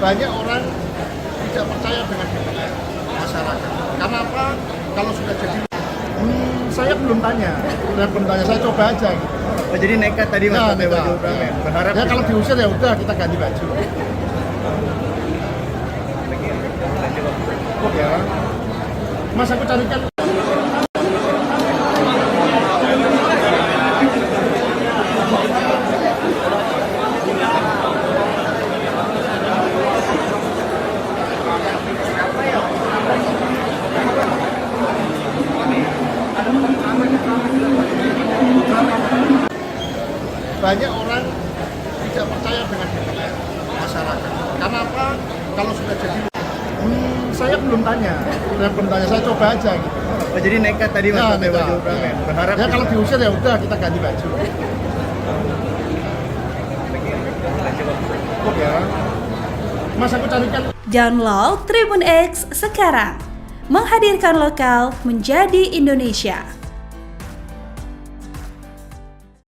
banyak orang tidak percaya dengan masyarakat. Karena apa? Kalau sudah jadi, saya belum tanya, saya coba aja. Gitu. Oh, jadi nekat tadi mas pakai baju Ultraman. Berharap ya kalau diusir ya udah kita ganti baju. Oh ya, mas aku carikan. Banyak orang tidak percaya dengan masyarakat. Karena apa? Kalau sudah jadi, saya belum tanya, saya coba aja. Gitu. Oh, jadi nekat tadi mas pakai baju Ultraman. Berharap ya kalau diusir ya udah kita ganti baju. Oh ya, mas aku carikan. Download Tribun X sekarang, menghadirkan lokal menjadi Indonesia.